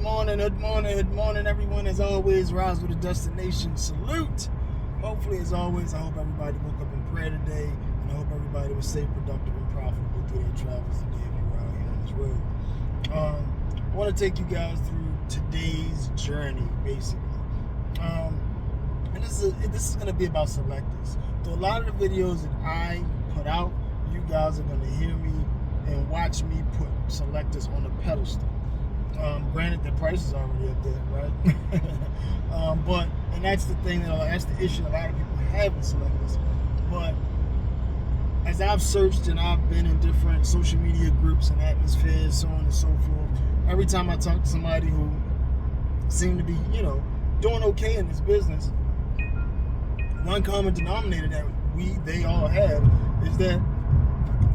morning, everyone. As always, rise with a destination salute. Hopefully, as always, I hope everybody woke up in prayer today, and I hope everybody was safe, productive, and profitable through their travels today if you're out here on this road. I want to take you guys through today's journey, basically. And this is going to be about selectors. So a lot of the videos that I put out, you guys are going to hear me and watch me put selectors on the pedestal. Granted, the price is already up there, right? And that's the thing, that's the issue a lot of people have with selectors. But as I've searched and I've been in different social media groups and atmospheres, so on and so forth, every time I talk to somebody who seemed to be, doing okay in this business, one common denominator that they all have is that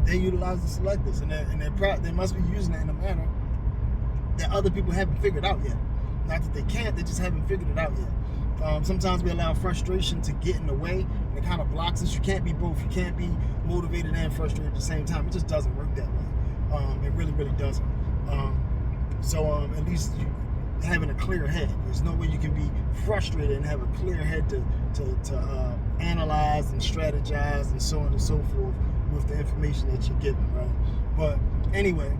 they utilize the selectors, and they must be using it in a manner that other people haven't figured out yet. Not that they can't, they just haven't figured it out yet. Sometimes we allow frustration to get in the way, and it kind of blocks us. You can't be both. You can't be motivated and frustrated at the same time. It just doesn't work that way. It really, really doesn't. At least having a clear head. There's no way you can be frustrated and have a clear head to analyze and strategize and so on and so forth with the information that you're given, right? But anyway,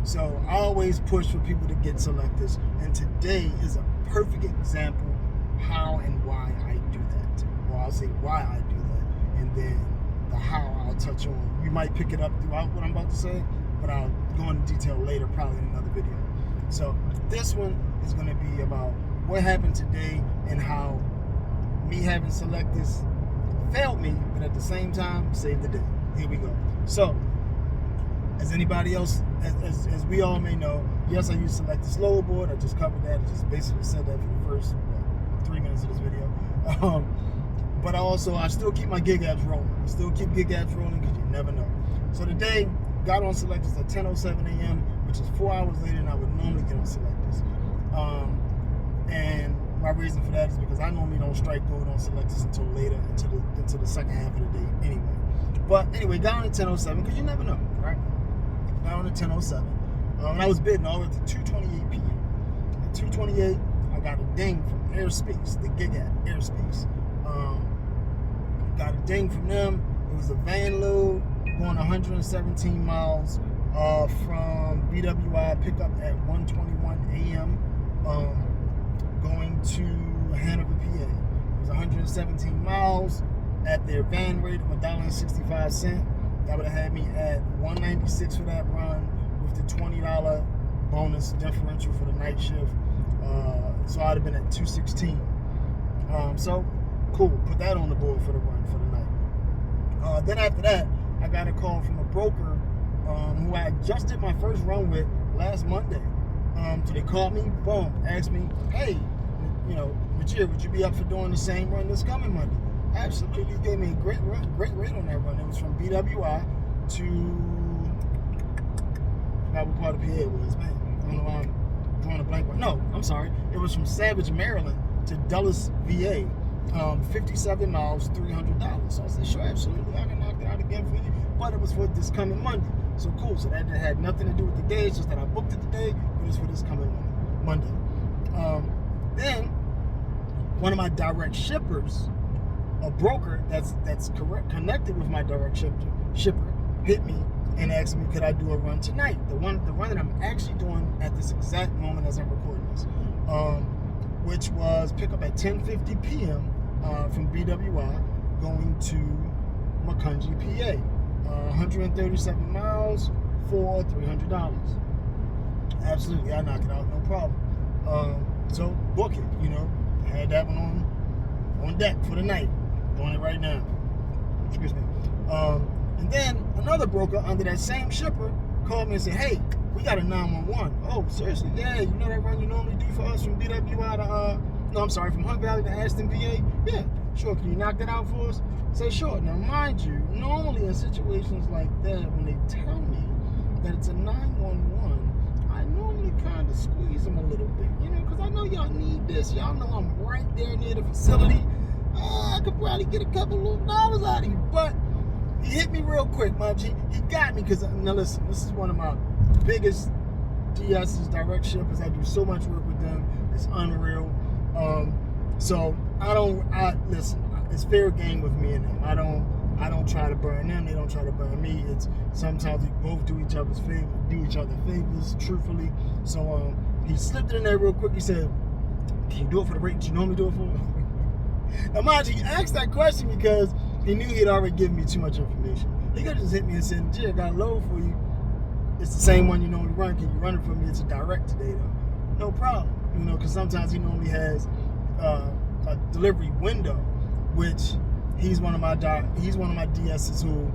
so I always push for people to get selectors, and today is a perfect example how and why I do that. Or I'll say why I do that, and then the how I'll touch on. You might pick it up throughout what I'm about to say, but I'll go into detail later, probably in another video. So this one is going to be about what happened today and how me having selectors failed me, but at the same time saved the day. Here we go. So, as anybody else, as we all may know, yes, I use Sylectus Loadboard. I just covered that. I just basically said that for the first 3 minutes of this video. But I still keep my gig apps rolling. I still keep gig apps rolling because you never know. So today, got on Sylectus at 10:07 a.m., which is 4 hours later than I would normally get on Sylectus. And my reason for that is because I normally don't strike gold on Sylectus until later, into the second half of the day anyway. But anyway, got on at 10:07 because you never know, right? Got on at 10:07. And I was bidding all the way to 2:28 p.m. At 2:28, I got a ding from Airspace, the gig app, Airspace. Got a ding from them. It was a van load going 117 miles from BWI pickup at 1:21 a.m. Going to Hanover, PA. It was 117 miles at their van rate of $1.65. That would have had me at $196 for that run with the $20 bonus differential for the night shift. So I'd have been at $216. So cool, put that on the board for the run for the night. Then after that, I got a call from a broker who I just did my first run with last Monday. So they called me, boom, asked me, hey, Majir, would you be up for doing the same run this coming Monday? Absolutely, gave me a great rate on that run. It was from BWI to, I forgot what part of PA it was, man. I don't know why I'm drawing a blank. No, I'm sorry. It was from Savage, Maryland to Dulles, VA. 57 miles, $300. So I said, sure, absolutely, I can knock that out again for you. But it was for this coming Monday. So cool. So that had nothing to do with the day. It's just that I booked it today, but it's for this coming Monday. Then one of my direct shippers, a broker that's connected with my direct shipper, hit me and asked me, could I do a run tonight? The run that I'm actually doing at this exact moment as I'm recording this, which was pick up at 10:50 p.m. From BWI going to Macungie, PA. 137 miles for $300. Absolutely, I knock it out, no problem. So book it, I had that one on deck for the night. Doing it right now. Excuse me. And then another broker under that same shipper called me and said, hey, we got a 911. Oh, seriously? Yeah, you know that run you normally do for us from BWI to, from Hunt Valley to Aston, PA? Yeah, sure. Can you knock that out for us? Say, sure. Now, mind you, normally in situations like that, when they tell me that it's a 911, I normally kind of squeeze them a little bit, because I know y'all need this. Y'all know I'm right there near the facility. I could probably get a couple of dollars out of you, but he hit me real quick, my G. He got me because, now listen, this is one of my biggest DSs, direct shippers. I do so much work with them. It's unreal. So listen, it's fair game with me and them. I don't try to burn them. They don't try to burn me. It's sometimes we both do each other favors, truthfully. So he slipped it in there real quick. He said, "Can you do it for the rate that you normally do it for?" Now, mind you, he asked that question because he knew he'd already given me too much information. He could have just hit me and said, "Gee, I got a load for you. It's the same one you normally run. Can you run it for me? It's a direct today, though." No problem. You know, because sometimes he normally has a delivery window, which he's one of my DSs who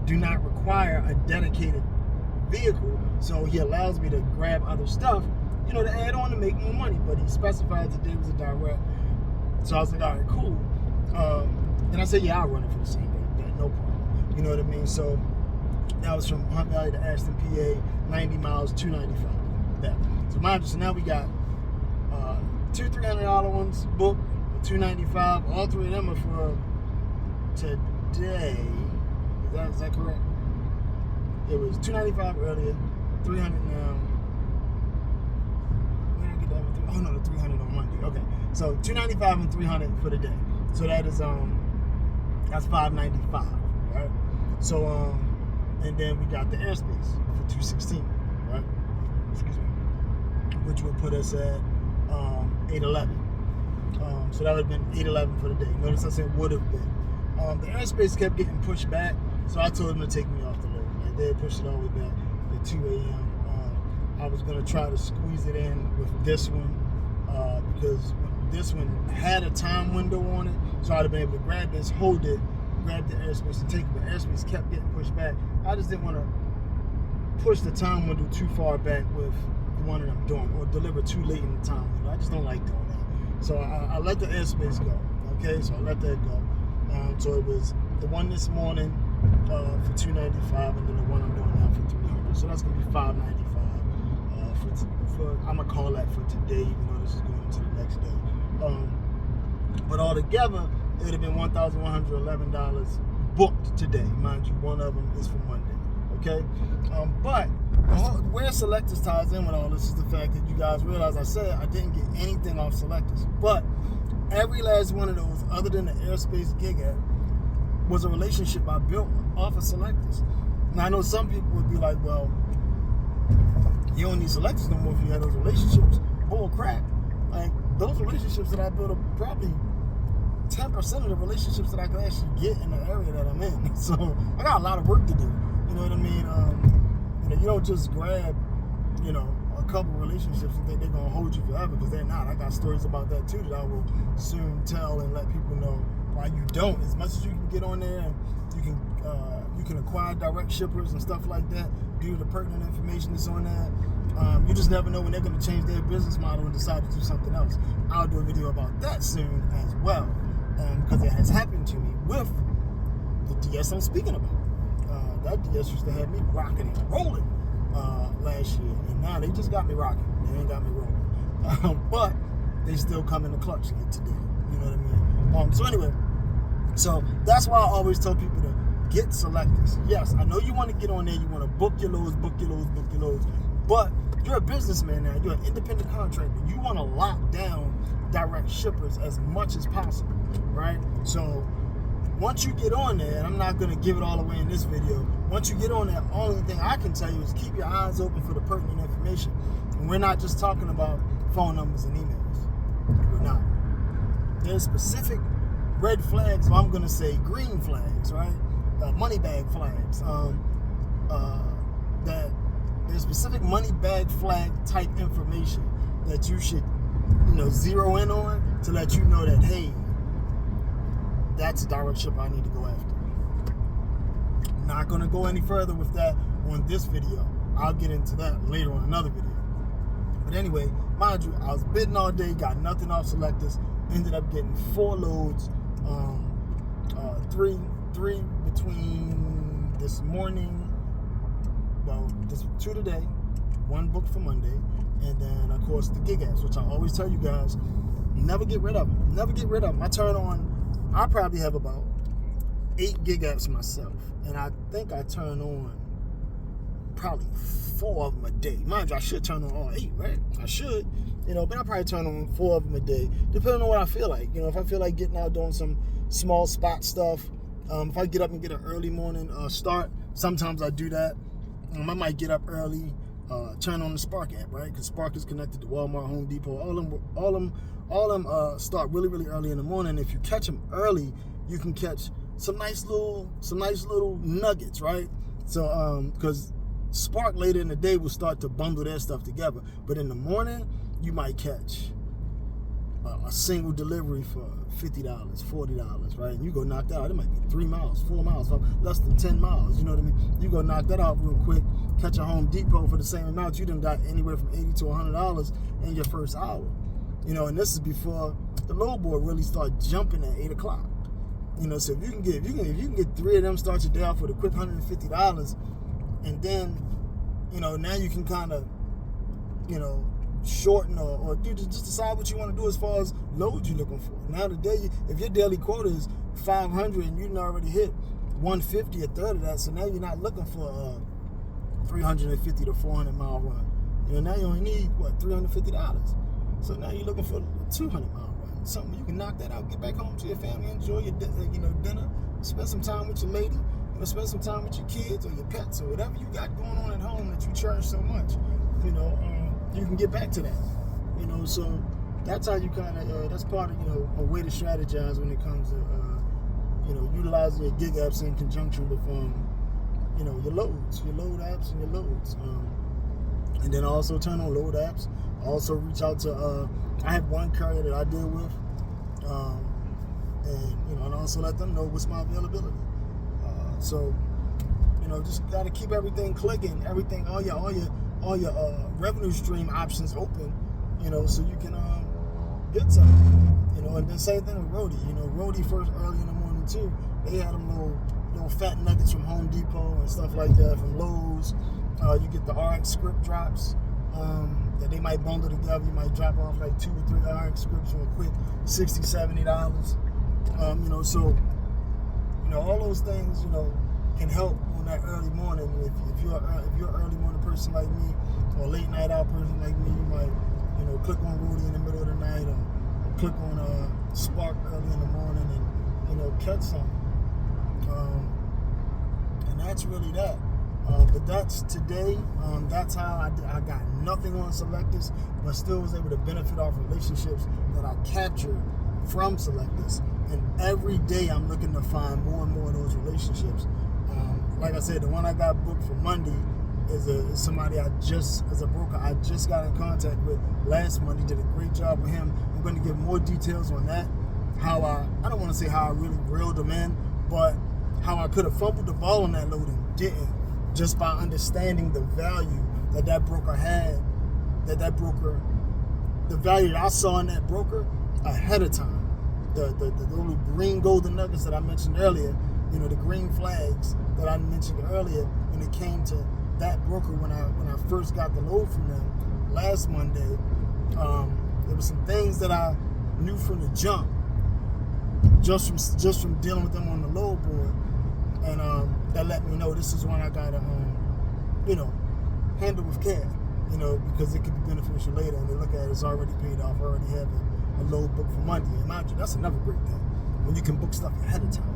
do not require a dedicated vehicle. So he allows me to grab other stuff, you know, to add on to make more money. But he specified today was a direct. So I was like, all right, cool. And I said, yeah, I'll run it for the same rate. No problem. You know what I mean? So that was from Hunt Valley to Ashton, PA, 90 miles, $295. That. So mind you, so now we got two $300 ones booked, $295. All three of them are for today. Is that correct? It was $295 earlier, $300 now. Where did I get that for? Oh no, the $300 on Monday. Okay, so $295 and $300 for the day. So that is that's $595, right? So and then we got the airspace for $216, right? Excuse me, which would put us at $811. So that would have been $811 for the day. Notice I said would have been. The airspace kept getting pushed back, so I told them to take me off the load. Like they had pushed it all the way back at 2 a.m. I was gonna try to squeeze it in with this one because this one had a time window on it, so I'd have been able to grab this, hold it, grab the airspace and take it. But airspace kept getting pushed back. I just didn't want to push the time window too far back with the one that I'm doing, or deliver too late in the time window. I just don't like doing that. So I let the airspace go. Okay, so I let that go. So it was the one this morning for $295, and then the one I'm doing now for $300. So that's gonna be $595 for I'm gonna call that for today, even though this is going into the next day. But altogether, it would have been $1,111 booked today. Mind you, one of them is for Monday. Okay, but where Sylectus ties in with all this is the fact that you guys realize I said I didn't get anything off Sylectus, but every last one of those, other than the airspace gig app, was a relationship I built off of Sylectus. Now I know some people would be like, well, you don't need Sylectus no more if you have those relationships. Bull crap. Like, those relationships that I built are probably 10% of the relationships that I can actually get in the area that I'm in. So I got a lot of work to do. You know what I mean? You know, you don't just grab, you know, a couple relationships and think they're gonna hold you forever, because they're not. I got stories about that too that I will soon tell and let people know why you don't. As much as you can get on there and you can acquire direct shippers and stuff like that, due to the pertinent information that's on there. You just never know when they're going to change their business model and decide to do something else. I'll do a video about that soon as well, because it has happened to me with the DS I'm speaking about. That DS used to have me rocking and rolling last year, and now they just got me rocking. They ain't got me rolling, but they still come in the clutch today. You know what I mean? So anyway, so that's why I always tell people to get Sylectus. Yes, I know you want to get on there, you want to book your loads, but you're a businessman now, you're an independent contractor. You want to lock down direct shippers as much as possible, right? So once you get on there, and I'm not going to give it all away in this video, once you get on there, only thing I can tell you is keep your eyes open for the pertinent information. And we're not just talking about phone numbers and emails. We're not. There's specific red flags, or I'm going to say green flags, right? Money bag flags. That there's specific money bag flag type information that you should, you know, zero in on to let you know that, hey, that's a direct ship I need to go after. Not going to go any further with that on this video. I'll get into that later on another video. But anyway, mind you, I was bidding all day, got nothing off Sylectus, ended up getting 4 loads, three between this morning, well, just 2 today, 1 booked for Monday, and then of course the gig apps, which I always tell you guys, never get rid of them. Never get rid of them. I probably have about 8 gig apps myself, and I think I turn on probably 4 of them a day. Mind you, I should turn on all 8, right? I should, but I probably turn on 4 of them a day, depending on what I feel like. If I feel like getting out doing some small spot stuff, if I get up and get an early morning start, sometimes I do that. I might get up early, turn on the Spark app, right? Because Spark is connected to Walmart, Home Depot. All them start really, really early in the morning. If you catch them early, you can catch some nice little nuggets, right? So, because Spark later in the day will start to bundle their stuff together, but in the morning you might catch a single delivery for $50, $40, right? And you go knock that out. It might be 3 miles, 4 miles, less than 10 miles. You know what I mean? You go knock that out real quick. Catch a Home Depot for the same amount. You done got anywhere from $80 to $100 in your first hour. And this is before the load board really start jumping at 8 o'clock. So if you can get 3 of them, start your day off with a quick $150, and then, now you can kind of, shorten or you just decide what you want to do as far as loads you're looking for. Now today, if your daily quota is 500 and you already hit 150, a third of that, so now you're not looking for a 350 to 400 mile run. Now you only need $350. So now you're looking for a 200 mile run. Something you can knock that out, get back home to your family, enjoy your dinner, spend some time with your lady, spend some time with your kids or your pets or whatever you got going on at home that you cherish so much. You can get back to that. So that's how you kind of that's part of a way to strategize when it comes to utilizing your gig apps in conjunction with your loads, your load apps and your loads. And then also turn on load apps. Also reach out to I have one carrier that I deal with, and also let them know what's my availability. So just gotta keep everything clicking, everything, all your revenue stream options open, so you can get something. And then same thing with Roadie. Roadie first early in the morning too. They had them little fat nuggets from Home Depot and stuff like that, from Lowe's. You get the RX script drops that they might bundle together. You might drop off like 2 or 3 RX scripts for a quick $60, $70. So all those things can help on that early morning. If you're an early morning person like me, or a late night out person like me, you might click on Roadie in the middle of the night, or click on Spark early in the morning, and catch something. And that's really that. But that's today. That's how I got nothing on Sylectus, but still was able to benefit off relationships that I captured from Sylectus. And every day I'm looking to find more and more of those relationships. Like I said, the one I got booked for Monday is somebody as a broker, I just got in contact with last Monday. Did a great job with him. I'm going to give more details on that. How I don't want to say how I really reeled him in, but how I could have fumbled the ball on that load and didn't, just by understanding the value that broker had, the value that I saw in that broker ahead of time. The little green golden nuggets that I mentioned earlier, the green flags that I mentioned earlier, when it came to that broker when I first got the load from them last Monday, there were some things that I knew from the jump, just from dealing with them on the load board, and that let me know this is one I gotta handle with care, because it could be beneficial later. And they look at it, it's already paid off, already have a load booked for Monday. And mind you, that's another great thing, when you can book stuff ahead of time.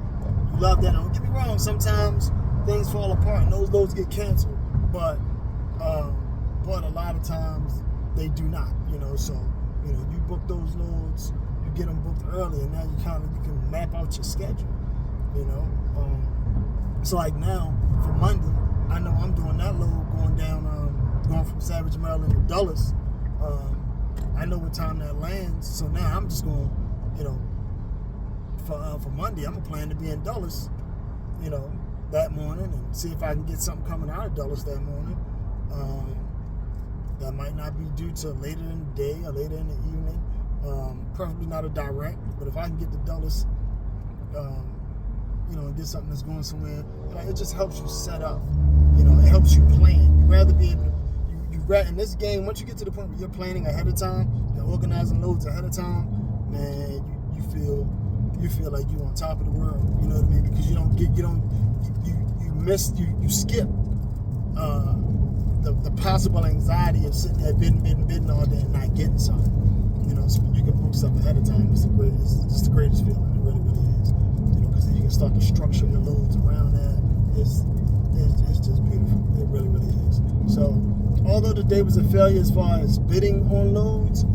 You love that. Don't get me wrong, sometimes things fall apart and those loads get canceled, but a lot of times they do not. So you book those loads, you get them booked early, and now you can map out your schedule. So like now for Monday, I know I'm doing that load going from Savage, Maryland to Dulles. I know what time that lands, so now I'm just going, for Monday, I'm gonna plan to be in Dulles, that morning, and see if I can get something coming out of Dulles that morning. That might not be due to later in the day or later in the evening. Preferably not a direct, but if I can get to Dulles, and get something that's going somewhere, it just helps you set up. It helps you plan. You'd rather be able to, in this game, once you get to the point where you're planning ahead of time, you're organizing loads ahead of time, man, you feel like you're on top of the world. You know what I mean? Because you skip the possible anxiety of sitting there bidding all day and not getting something. You know, so when you can book stuff ahead of time, it's the greatest feeling. It really, really is. You know, because then you can start to structure your loads around that. It's just beautiful. It really, really is. So, although the day was a failure as far as bidding on loads,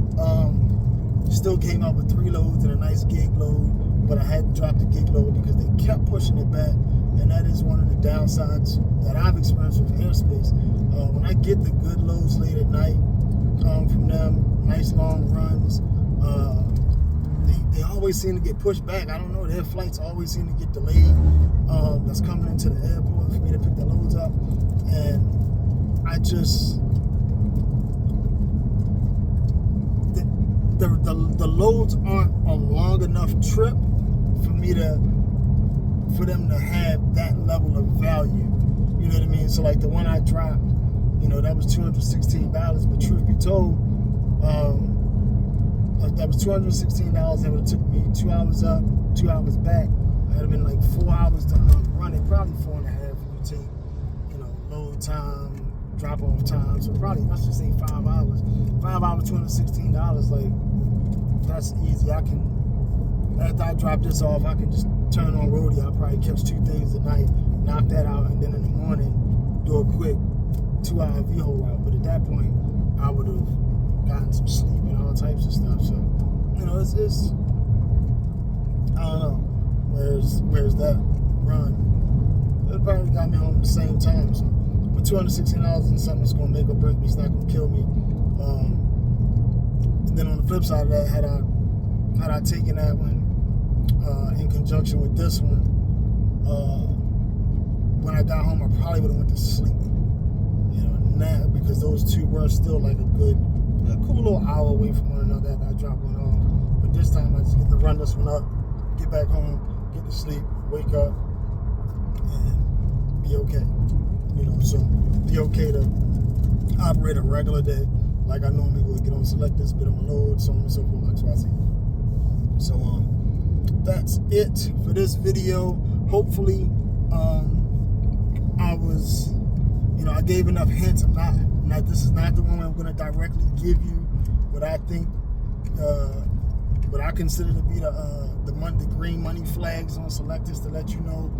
still came out with 3 loads and a nice gig load, but I had to drop the gig load because they kept pushing it back, and that is one of the downsides that I've experienced with airspace. When I get the good loads late at night from them, nice long runs, they always seem to get pushed back. I don't know, their flights always seem to get delayed. That's coming into the airport for me to pick the loads up, and I just... The loads aren't a long enough trip for them to have that level of value. You know what I mean? So like the one I dropped, you know, that was $216, but truth be told, that was $216. That would have took me 2 hours up, 2 hours back. It would have been like 4 hours to run it, probably 4.5 if you take, you know, load time, drop off time. So probably, let's just say 5 hours. 5 hours, $216, like, that's easy. I can, after I drop this off, I can just turn on roadie. I'll probably catch 2 things a night, knock that out, and then in the morning, do a quick 2-hour VHO route. But at that point, I would have gotten some sleep and all types of stuff. So, you know, it's I don't know, where's that run? It probably got me home at the same time. So, for $216 and something that's gonna make or break me, it's not gonna kill me. And then on the flip side of that, had I taken that one in conjunction with this one, when I got home, I probably would have went to sleep. You know, now because those two were still like a cool little hour away from one another after I dropped one off. But this time I just get to run this one up, get back home, get to sleep, wake up, and be okay. You know, so be okay to operate a regular day like I normally would. Get on Sylectus, bid on my load, so on and so forth, XYZ. So that's it for this video. Hopefully, I gave enough hints. This is not the one where I'm going to directly give you what I think, what I consider to be the green money flags on Sylectus to let you know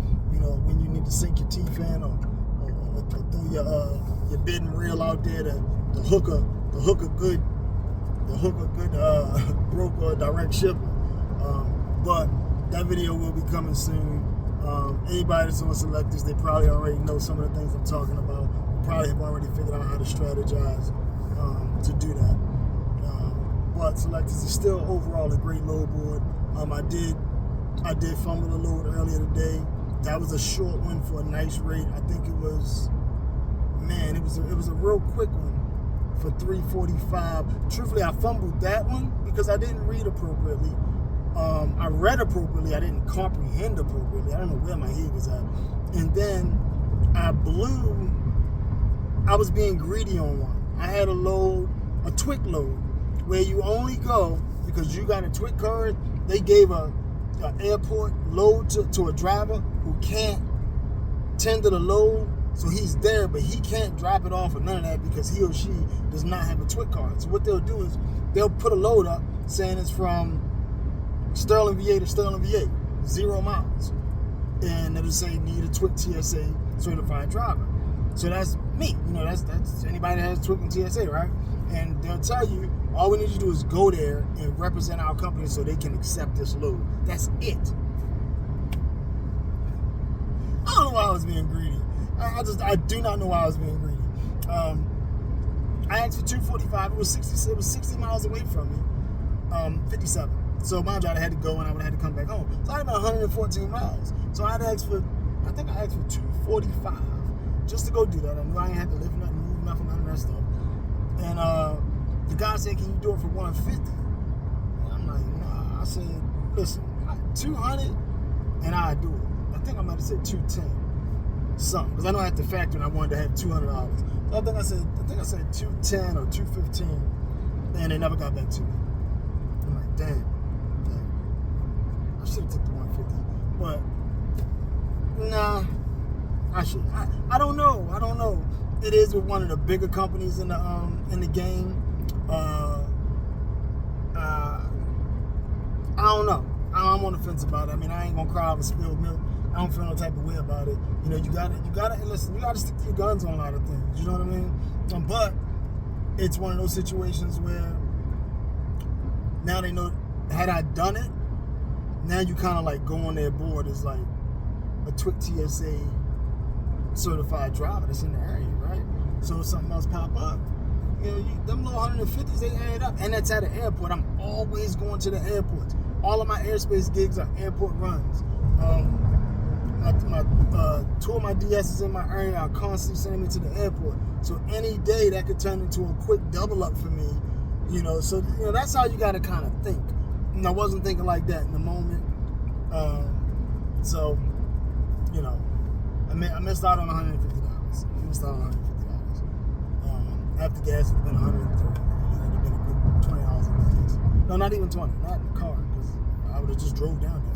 when you need to sink your teeth in or throw your bidding reel out there to hook a good broker or direct shipper. But that video will be coming soon. Anybody that's on Sylectus, they probably already know some of the things I'm talking about. Probably have already figured out how to strategize to do that. But Sylectus is still overall a great load board. I did fumble a load earlier today. That was a short one for a nice rate. I think it was a real quick one for 345. Truthfully, I fumbled that one because I didn't read appropriately. I read appropriately. I didn't comprehend appropriately. I don't know where my head was at. And then I was being greedy on one. I had a TWIC load, where you only go because you got a TWIC card. They gave an airport load to a driver who can't tender the load. So he's there, but he can't drop it off or none of that because he or she does not have a TWIC card. So what they'll do is they'll put a load up saying it's from Sterling, VA to Sterling, VA, 0 miles. And it'll say need a TWIC TSA certified driver. So that's me. That's anybody that has TWIC and TSA, right? And they'll tell you, all we need you to do is go there and represent our company so they can accept this load. That's it. I don't know why I was being greedy. I do not know why I was being greedy. I asked for 245. It was 60 miles away from me. 57. So mind you, I had to go and I would have had to come back home. So I had about 114 miles. So I think I asked for 245 just to go do that. I knew I ain't had to lift nothing, move nothing, none of that stuff. And the guy said, "Can you do it for 150?" And I'm like, nah. I said, listen, 200 and I do it. I think I might have said 210. Something, because I know I had to factor and I wanted to have $200. So I think I said 210 or 215, and they never got back to me. I'm like, damn. I should have took the 150, but nah, I should. I don't know. it is with one of the bigger companies in the game. I don't know. I'm on the fence about it. I mean, I ain't gonna cry over spilled milk. I don't feel no type of way about it. You know, you gotta listen. You gotta stick to your guns on a lot of things. You know what I mean? But it's one of those situations where now they know. Had I done it, now you kind of like go on their board as like a TWIC TSA certified driver that's in the area, right? So if something else pop up, you know, them little 150s, they add up, and that's at an airport. I'm always going to the airports. All of my airspace gigs are airport runs. Two of my DSs in my area are constantly sending me to the airport. So any day that could turn into a quick double up for me, you know. So you know that's how you got to kind of think. And I wasn't thinking like that in the moment. So you know, I missed out on $150. I missed out on $150. After gas, it'd been $130. It'd been a good $20 in gas. No, not even 20. Not in the car, because I would have just drove down there.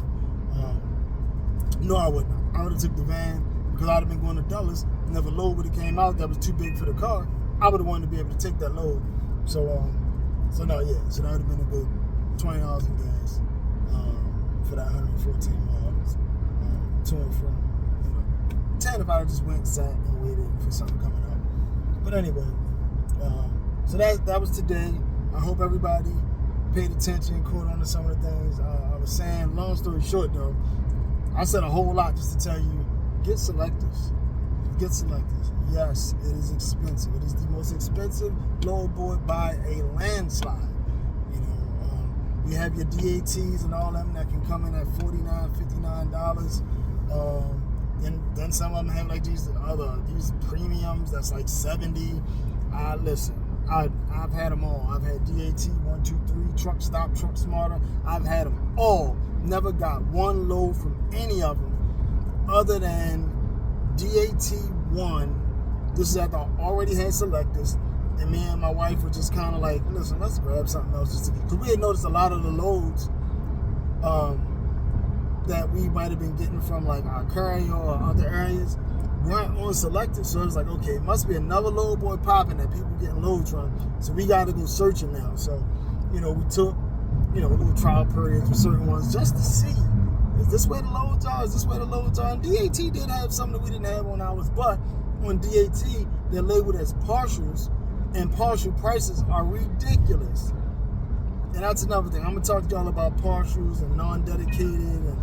No, I wouldn't. I would have took the van because I'd have been going to Dulles. And if a load would have came out that was too big for the car, I would have wanted to be able to take that load. So no, yeah. So that would have been a good $20 in gas for that 114 miles to and from. You know, 10 if I just went, sat, and waited for something coming up. But anyway, so that was today. I hope everybody paid attention, caught on to some of the things I was saying. Long story short, though, I said a whole lot just to tell you, get Sylectus. Get Sylectus. Yes, it is expensive. It is the most expensive loadboard by a landslide. You know, you have your DATs and all them that can come in at $49, $59. Then some of them have like these premiums that's like $70. Listen, I've had them all. I've had DAT 1, 2, 3, Truck Stop, Truck Smarter. I've had them all. Never got one load from any of them other than DAT 1. This is after I already had Sylectus, and me and my wife were just kind of like, listen, let's grab something else. Because we had noticed a lot of the loads that we might have been getting from like our courier or other areas weren't on Sylectus. So it was like, okay, it must be another load boy popping that people getting loads from. So we got to go searching now. So, you know, we took, you know, little trial periods with certain ones just to see, is this where the loads are? Is this where the loads are? And DAT did have something that we didn't have on ours, but on DAT, they're labeled as partials, and partial prices are ridiculous. And that's another thing. I'm gonna talk to y'all about partials and non-dedicated and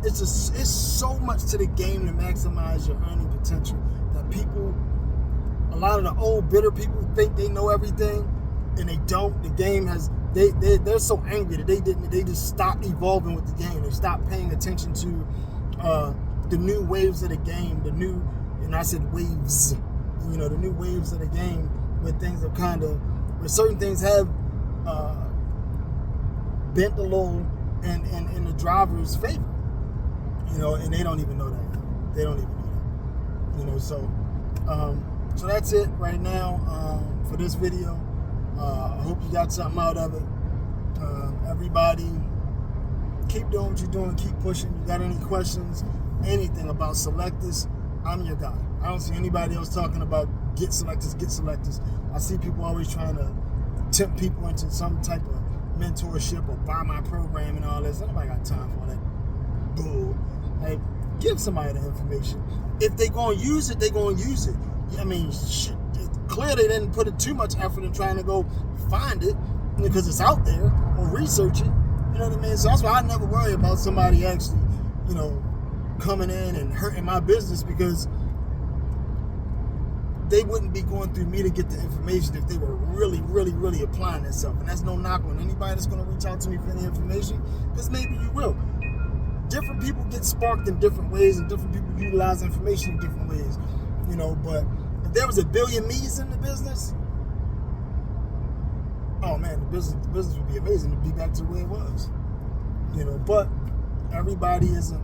it's so much to the game to maximize your earning potential that people, a lot of the old bitter people think they know everything and they don't. The game has, they're so angry that they just stopped evolving with the game. They stopped paying attention to the new waves of the game, and I said waves, you know, the new waves of the game where things are where certain things have bent the load in the driver's favor, you know, and they don't even know that. They don't even know that, you know. So that's it right now for this video. I hope you got something out of it. Everybody, keep doing what you're doing. Keep pushing. You got any questions, anything about Sylectus, I'm your guy. I don't see anybody else talking about get Sylectus, get Sylectus. I see people always trying to tempt people into some type of mentorship or buy my program and all this. Nobody got time for that bull. Hey, give somebody the information. If they gonna use it, they gonna use it. I mean, shit, clearly they didn't put too much effort in trying to go find it because it's out there, or research it. You know what I mean? So that's why I never worry about somebody actually, you know, coming in and hurting my business, because they wouldn't be going through me to get the information if they were really, really, really applying themselves. And that's no knock on anybody that's going to reach out to me for any information, because maybe you will. Different people get sparked in different ways, and different people utilize information in different ways, you know. But if there was a billion me's in the business, oh man, the business would be amazing to be back to the way it was, you know. But everybody isn't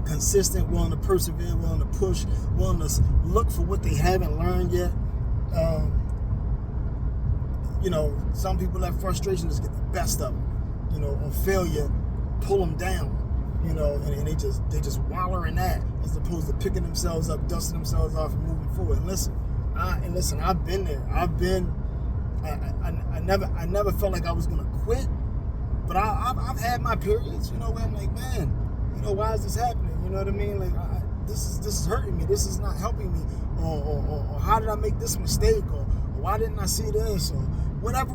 consistent, willing to persevere, willing to push, willing to look for what they haven't learned yet. You know, some people let frustration just get the best of them, you know, or failure pull them down, you know, and they just wallow in that as opposed to picking themselves up, dusting themselves off, and moving forward. And listen, I've been there. I never felt like I was gonna quit, but I've had my periods, you know, where I'm like, man, you know, why is this happening? You know what I mean? Like, this is hurting me. This is not helping me. Or how did I make this mistake? Or why didn't I see this? Or whatever.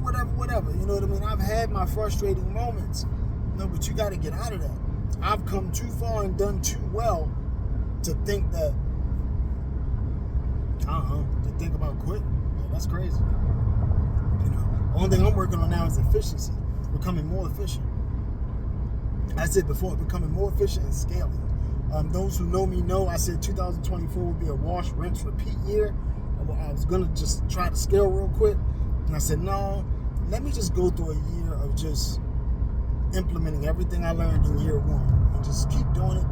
You know what I mean? I've had my frustrating moments. No, but you got to get out of that. I've come too far and done too well to think that, to think about quitting. Man, that's crazy. You know, the only thing I'm working on now is efficiency. It's becoming more efficient. I said before, becoming more efficient and scaling. Those who know me know I said 2024 would be a wash, rinse, repeat year. I was going to just try to scale real quick. And I said, no, let me just go through a year of just implementing everything I learned in year one. And just keep doing it,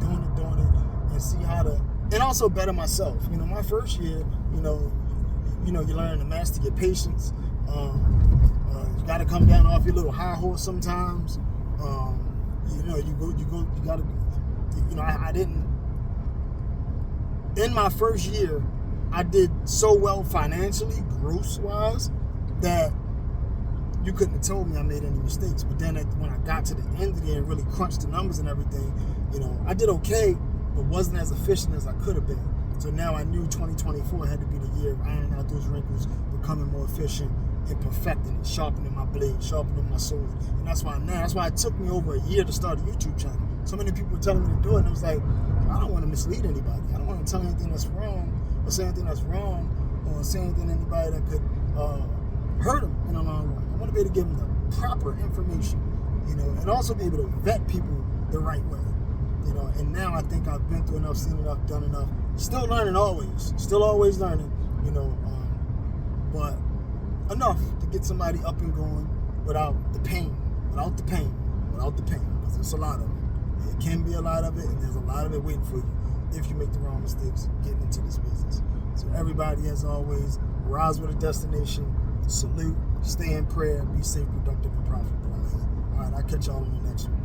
and see how to, and also better myself. You know, my first year, you learn to master your patience. You got to come down off your little high horse sometimes. I didn't, in my first year, I did so well financially, gross-wise, that you couldn't have told me I made any mistakes. But then when I got to the end of the year and really crunched the numbers and everything, you know, I did okay, but wasn't as efficient as I could have been. So now I knew 2024 had to be the year of ironing out those wrinkles, becoming more efficient, and perfecting it, sharpening my blade, sharpening my sword. And that's why it took me over a year to start a YouTube channel. So many people were telling me to do it, and it was like, I don't want to mislead anybody. I don't want to tell anything that's wrong, or say anything that's wrong, or say anything to anybody that could hurt them in the long run. I want to be able to give them the proper information, you know, and also be able to vet people the right way, you know. And now I think I've been through enough, seen enough, done enough. Still learning always, learning, you know, but enough to get somebody up and going without the pain, because there's a lot of it. It can be a lot of it, and there's a lot of it waiting for you if you make the wrong mistakes getting into this business. So everybody, as always, rise with a destination, salute, stay in prayer, be safe, productive, and profitable. All right, I'll catch y'all in the next one.